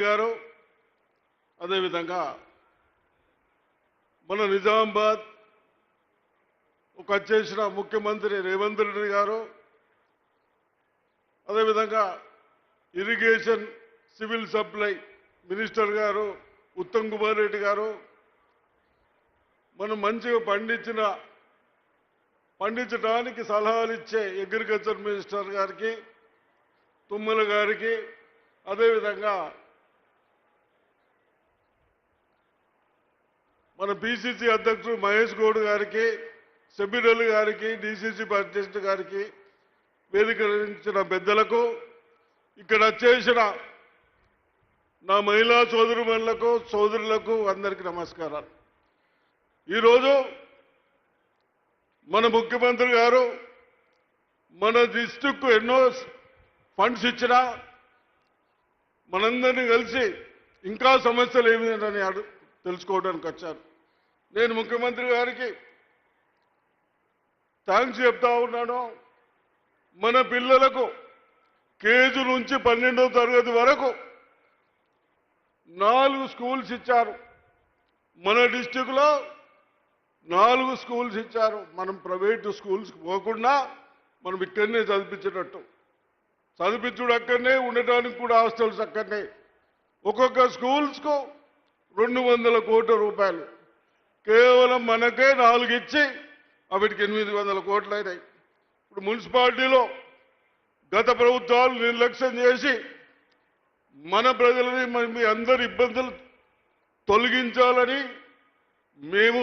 గారు అదేవిధంగా మన నిజామాబాద్ ఒక చేసిన ముఖ్యమంత్రి రేవంత్ రెడ్డి గారు అదేవిధంగా ఇరిగేషన్ సివిల్ సప్లై మినిస్టర్ గారు ఉత్తమ్ కుమార్ రెడ్డి గారు మనం మంచిగా పండించడానికి సలహాలు ఇచ్చే అగ్రికల్చర్ మినిస్టర్ గారికి తుమ్మల గారికి అదేవిధంగా మన పిసిసి అధ్యక్షుడు మహేష్ గౌడ్ గారికి సెబిరల్ గారికి డిసిసి ప్రెసిడెంట్ గారికి వేదికరించిన పెద్దలకు ఇక్కడ చేసిన నా మహిళా సోదరుమణులకు సోదరులకు అందరికీ నమస్కారాలు. ఈరోజు మన ముఖ్యమంత్రి గారు మన డిస్ట్రిక్ట్ ఎన్నో ఫండ్స్ ఇచ్చినా మనందరినీ కలిసి ఇంకా సమస్యలు ఏమిటని తెలుసుకోవడానికి వచ్చారు. నేను ముఖ్యమంత్రి గారికి థ్యాంక్స్ చెప్తా ఉన్నాను. మన పిల్లలకు కేజీ నుంచి 12వ తరగతి వరకు 4 స్కూల్స్ ఇచ్చారు. మన డిస్టిక్లో 4 స్కూల్స్ ఇచ్చారు. మనం ప్రైవేటు స్కూల్స్కి పోకుండా మనం ఇక్కడనే చదివించేటట్టు చదివించుడు అక్కడనే, ఉండటానికి కూడా హాస్టల్స్ అక్కడనే. ఒక్కొక్క స్కూల్స్కు 200 కోట్ల రూపాయలు కేవలం మనకే 4 ఇచ్చి వాటికి 800 కోట్లు అయినాయి. ఇప్పుడు మున్సిపాలిటీలో గత ప్రభుత్వాలు నిర్లక్ష్యం చేసి మన ప్రజలని మీ అందరి ఇబ్బందులు తొలగించాలని మేము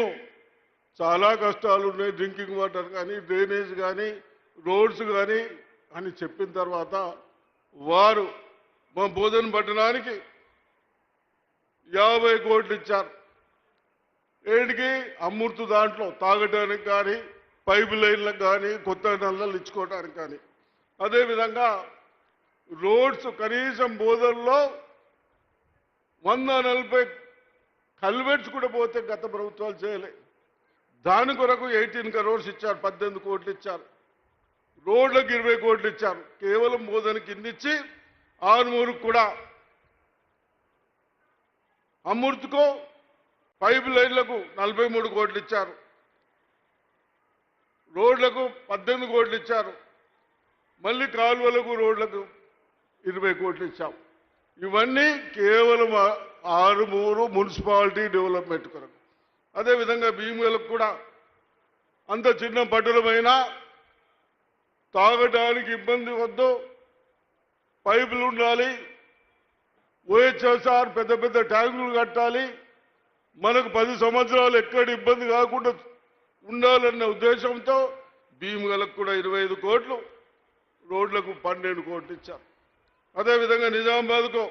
చాలా కష్టాలు ఉన్నాయి, డ్రింకింగ్ వాటర్ కానీ, డ్రైనేజ్ కానీ, రోడ్స్ కానీ అని చెప్పిన తర్వాత వారు మా బోధన పట్టణానికి 50 కోట్లు ఇచ్చారు. ఏడికి అమృతు దాంట్లో తాగడానికి కానీ, పైపు లైన్లకు కానీ, కొత్త నల్లలు ఇచ్చుకోవడానికి కానీ. అదేవిధంగా రోడ్స్ కనీసం బోధనలో 140 కల్వెట్స్ కూడా పోతే గత ప్రభుత్వాలు చేయలే. దాని కొరకు 18 crores ఇచ్చారు, 18 కోట్లు ఇచ్చారు. రోడ్లకు 20 కోట్లు ఇచ్చారు. కేవలం బోధన కింద ఇచ్చి ఆరుమూరుకు కూడా అమృత్కో పైప్ లైన్లకు 43 కోట్లు ఇచ్చారు. రోడ్లకు 18 కోట్లు ఇచ్చారు. మళ్ళీ కాలువలకు రోడ్లకు 20 కోట్లు ఇచ్చాం. ఇవన్నీ కేవలం ఆరుమూరు మున్సిపాలిటీ డెవలప్మెంట్ కొరకు. అదేవిధంగా భీములకు కూడా అంత చిన్న పట్టణమైనా తాగడానికి ఇబ్బంది వద్దు, పైపులు ఉండాలి, ఓహెచ్ఎస్ఆర్ పెద్ద పెద్ద ట్యాంకులు కట్టాలి, మనకు 10 సంవత్సరాలు ఎక్కడ ఇబ్బంది కాకుండా ఉండాలన్న ఉద్దేశంతో భీములకు కూడా 25 కోట్లు, రోడ్లకు 12 కోట్లు ఇచ్చారు. అదేవిధంగా నిజామాబాద్కు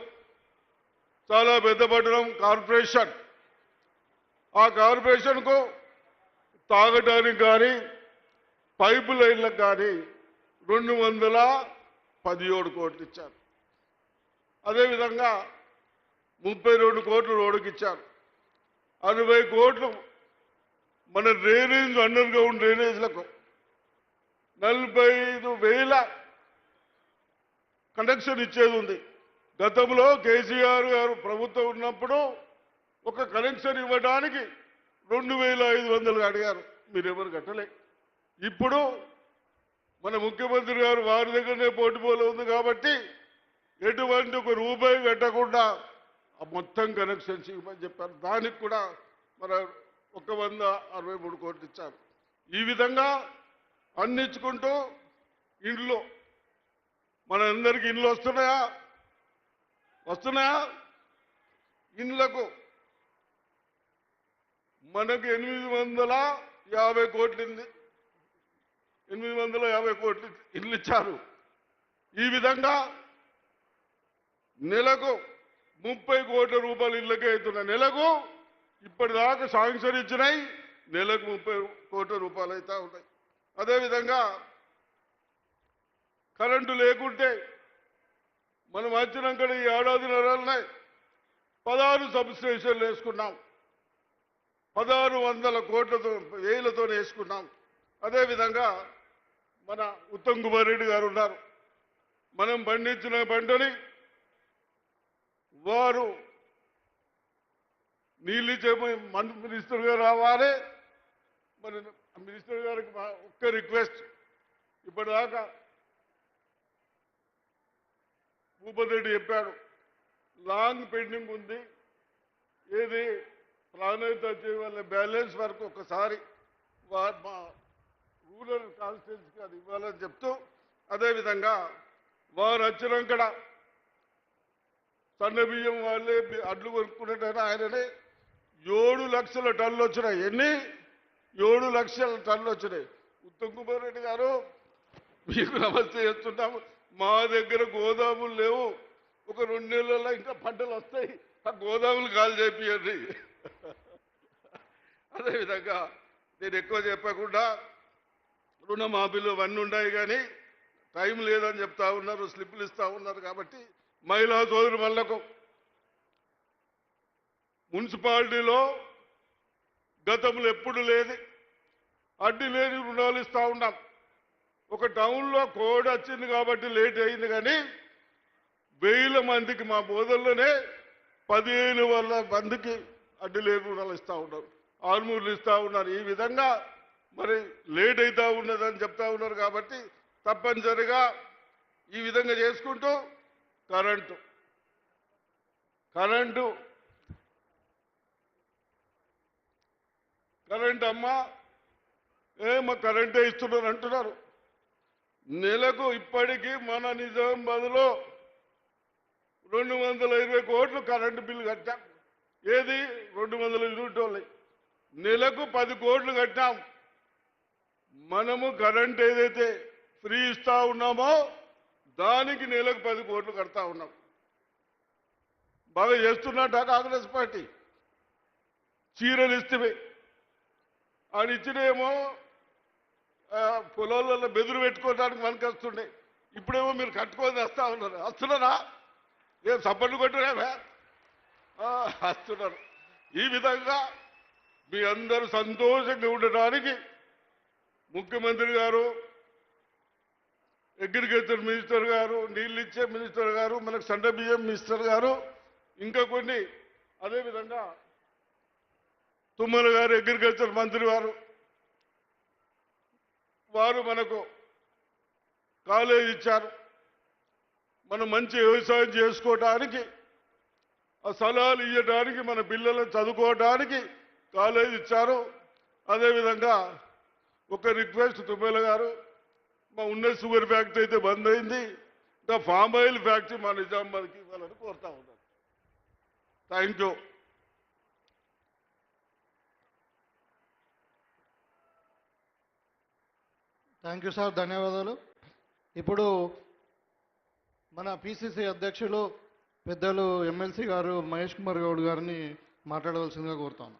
చాలా పెద్ద పట్టణం కార్పొరేషన్. ఆ కార్పొరేషన్కు తాగడానికి కానీ, పైపు లైన్లకు కానీ 217 కోట్లు ఇచ్చారు. అదేవిధంగా 32 కోట్లు రోడ్డుకి ఇచ్చారు. 60 కోట్లు మన డ్రైనేజ్, అండర్ గ్రౌండ్ డ్రైనేజ్లకు 45,000 కనెక్షన్ ఇచ్చేది ఉంది. గతంలో కేసీఆర్ గారు ప్రభుత్వం ఉన్నప్పుడు ఒక కనెక్షన్ ఇవ్వడానికి 2,500 అడిగారు, మీరెవరు కట్టలే. ఇప్పుడు మన ముఖ్యమంత్రి గారు వారి దగ్గరనే పోటీపోలు ఉంది కాబట్టి ఎటువంటి ఒక రూపాయి పెట్టకుండా మొత్తం కనెక్షన్స్ ఇవ్వమని చెప్పారు. దానికి కూడా మన 163 కోట్లు ఇచ్చారు. ఈ విధంగా అన్నిచ్చుకుంటూ ఇండ్లు మన అందరికీ ఇండ్లు వస్తున్నాయా? ఇండ్లకు మనకు 850 కోట్లు ఇండ్లు ఇచ్చారు. ఈ విధంగా నెలకు 30 కోట్ల రూపాయలు ఇళ్ళకే అవుతున్నాయి. నెలకు ఇప్పటిదాకా శాంక్షన్ ఇచ్చినాయి, నెలకు 30 కోట్ల రూపాయలు అవుతా ఉన్నాయి. అదేవిధంగా కరెంటు లేకుంటే మనం వచ్చినాక ఈ ఏడాదిన్నరనే 16 సబ్ స్టేషన్లు వేసుకున్నాం, 1600 కోట్లతో వేలతో వేసుకున్నాం. అదేవిధంగా మన ఉత్తమ్ కుమార్ రెడ్డి గారు ఉన్నారు. మనం పండించిన పంటని వారు నీళ్ళు ఇచ్చే మినిస్టర్ గారు రావాలి. మరి మినిస్టర్ గారికి ఒక్క రిక్వెస్ట్, ఇప్పటిదాకా భూపతి రెడ్డి చెప్పాడు లాంగ్ పెండింగ్ ఉంది, ఏది ప్రాణహిత వచ్చే వాళ్ళ బ్యాలెన్స్ వరకు ఒక్కసారి మా రూరల్ కాన్స్టిట్యున్సీకి అది ఇవ్వాలని చెప్తూ, అదేవిధంగా వారు వచ్చినాక సన్న బియ్యం వాళ్ళే అడ్లు కొనుక్కున్నట్టు ఆయననే 7 లక్షల టన్నులు వచ్చినాయి. ఎన్ని? 7 లక్షల టన్నులు వచ్చినాయి. ఉత్తమ్ కుమార్ రెడ్డి గారు మీకు నమస్తే చేస్తున్నాము. మా దగ్గర గోదాములు లేవు, ఒక 2 నెలల్లో ఇంకా పంటలు వస్తాయి, ఆ గోదాములు కాల్ చేపియండి. అదేవిధంగా నేను ఎక్కువ చెప్పకుండా రుణమాఫీలు అవన్నీ ఉన్నాయి, కానీ టైం లేదని చెప్తా ఉన్నారు, స్లిప్పులు ఇస్తా ఉన్నారు. కాబట్టి మహిళా సోదరు మళ్ళకు మున్సిపాలిటీలో గతంలో ఎప్పుడు లేదు, అడ్డు లేని రుణాలు ఇస్తా ఉన్నాం. ఒక టౌన్లో కోడ్ వచ్చింది కాబట్టి లేట్ అయింది, కానీ 1000 మందికి మా బోధల్లోనే 15,000 మందికి అడ్డు లేని రుణాలు ఇస్తా ఉన్నారు, ఆర్మూర్లు ఇస్తా ఉన్నారు. ఈ విధంగా మరి లేట్ అవుతా ఉన్నదని చెప్తా ఉన్నారు. కాబట్టి తప్పనిసరిగా ఈ విధంగా చేసుకుంటూ కరెంటు అమ్మ మా కరెంటే ఇస్తున్నారు అంటున్నారు. నెలకు ఇప్పటికీ మన నిజామాబాద్లో 220 కోట్లు కరెంటు బిల్లు కట్టాం. ఏది 200 యూనిట్ వాళ్ళకి నెలకు 10 కోట్లు కట్టాం. మనము కరెంట్ ఏదైతే ఫ్రీ ఇస్తా ఉన్నామో దానికి నెలకు 10 కోట్లు కడతా ఉన్నాం. బాగా చేస్తున్నట్ట కాంగ్రెస్ పార్టీ. చీరలు ఇస్తే ఆడిచ్చినేమో పొలాలలో బెదురు పెట్టుకోవడానికి మనకు వస్తుండే, ఇప్పుడేమో మీరు కట్టుకొని వస్తా ఉన్నారు. వస్తున్నారా? ఏం సప్పట్లు కొట్టినా వస్తున్నారు. ఈ విధంగా మీ అందరూ సంతోషంగా ఉండడానికి ముఖ్యమంత్రి గారు, అగ్రికల్చర్ మినిస్టర్ గారు, నీళ్ళు ఇచ్చే మినిస్టర్ గారు, మనకు సన్న బియ్యం మినిస్టర్ గారు, ఇంకా కొన్ని, అదేవిధంగా తుమ్మల గారు అగ్రికల్చర్ మంత్రి వారు మనకు కాలేజ్ ఇచ్చారు. మనం మంచి వ్యవసాయం చేసుకోవడానికి, ఆ స్థలాలు ఇవ్వడానికి, మన పిల్లలను చదువుకోవడానికి కాలేజ్ ఇచ్చారు. అదేవిధంగా ఒక రిక్వెస్ట్, తుమ్మల గారు, మా ఉన్న షుగర్ ఫ్యాక్టరీ అయితే బంద్ అయింది, ఇంకా ఫామ్ ఆయిల్ ఫ్యాక్టరీ మా నిజామాబాద్కి ఇవ్వాలని కోరుతా ఉన్నాను. Thank you. Thank you sir, ధన్యవాదాలు. ఇప్పుడు మన పిసిసి అధ్యక్షులు పెద్దలు ఎమ్మెల్సీ గారు మహేష్ కుమార్ గౌడ్ గారిని మాట్లాడవలసిందిగా కోరుతాను.